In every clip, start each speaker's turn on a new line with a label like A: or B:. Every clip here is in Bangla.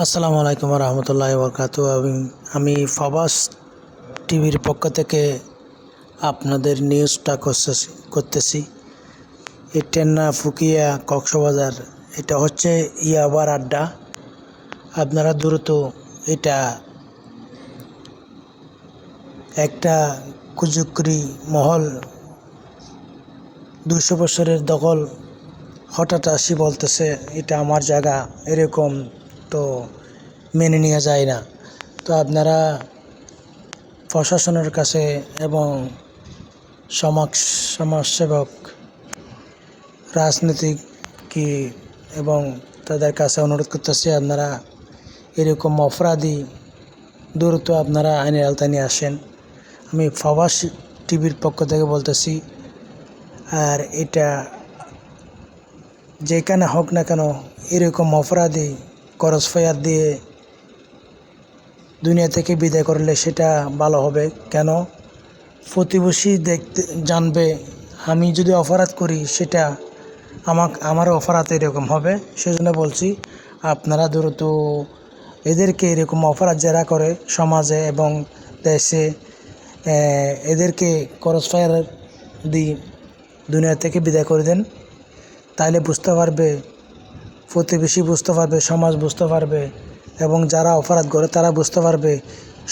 A: আসসালামু আলাইকুম রহমতুল্লাহি বরকাতু। আমি ফাবাস টিভির পক্ষ থেকে আপনাদের নিউজটা করতেছি। এই টেন্না ফুকিয়া কক্সবাজার, এটা হচ্ছে ইয়াবার আড্ডা। আপনারা দ্রুত এটা একটা কুজুকরি মহল 200 বছরের দখল হঠাৎ আসি বলতেছে এটা আমার জায়গা, এরকম তো মেনে নেওয়া যায় না। তো আপনারা প্রশাসনের কাছে এবং সমাজসেবক, রাজনীতিক কি এবং তাদের কাছে অনুরোধ করতেছি, আপনারা এরকম অপরাধী দ্রুত আপনারা আইনের আওতায় নিয়ে আসেন। আমি ফাবাস টিভির পক্ষ থেকে বলতেছি। আর এটা যেখানে হোক না কেন, এরকম অপরাধী ক্রস ফায়ার দিয়ে দুনিয়া থেকে বিদায় করলে সেটা ভালো হবে। কেন প্রতিবেশী দেখতে জানবে আমি যদি অপরাধ করি সেটা আমার অপরাধ এরকম হবে। সেজন্য বলছি আপনারা দ্রুত এদেরকে, এরকম অপরাধ যারা করে সমাজে এবং দেশে, এদেরকে ক্রস ফায়ার দিয়ে দুনিয়া থেকে বিদায় করে দেন। তাইলে বুঝতে পারবে, প্রতিবেশী বুঝতে পারবে, সমাজ বুঝতে পারবে এবং যারা অপরাধ করে তারা বুঝতে পারবে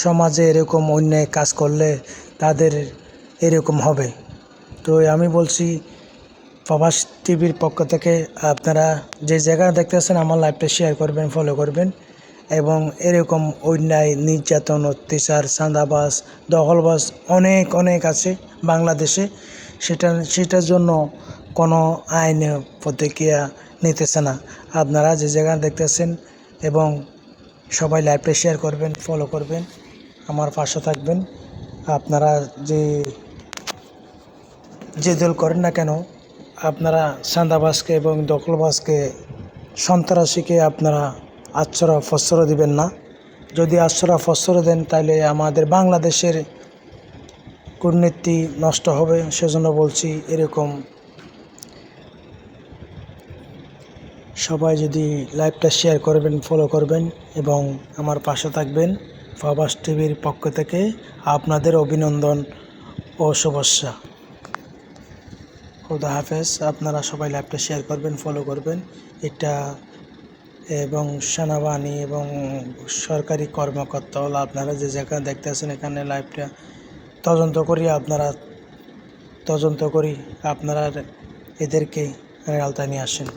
A: সমাজে এরকম অন্যায় কাজ করলে তাদের এরকম হবে। তো আমি বলছি প্রবাস টিভির পক্ষ থেকে আপনারা যে জায়গায় দেখতেছেন আমার লাইভটা শেয়ার করবেন, ফলো করবেন এবং এরকম অন্যায়, নির্যাতন, অত্যাচার, চাঁদাবাজ, দখলবাজ অনেক আছে বাংলাদেশে। সেটার জন্য কোনো আইন প্রতিক্রিয়া নিতেছে না। আপনারা যে জায়গায় দেখতেছেন এবং সবাই লাইভটা শেয়ার করবেন, ফলো করবেন, আমার পাশে থাকবেন। আপনারা যে দল করেন না কেন, আপনারা চাঁদাবাজকে এবং দখলবাজকে, সন্ত্রাসীকে আপনারা আশ্রয় দিবেন না। যদি আশ্রয় দেন তাহলে আমাদের বাংলাদেশের কূটনীতি নষ্ট হবে। সেজন্য বলছি এরকম সবাই যদি লাইভটা শেয়ার করবেন, ফলো করবেন এবং আমার পাশে থাকবেন। ফাবাস টিভির পক্ষ থেকে আপনাদের অভিনন্দন ও শুভেচ্ছা। খুদা হাফেজ। আপনারা সবাই লাইভটা শেয়ার করবেন, ফলো করবেন। এটা এবং সেনাবাহিনী এবং সরকারি কর্মকর্তা হলো, আপনারা যে জায়গায় দেখতেছেন এখানে লাইভটা তদন্ত করি আপনারা এদেরকে আওতায় নিয়ে আসেন।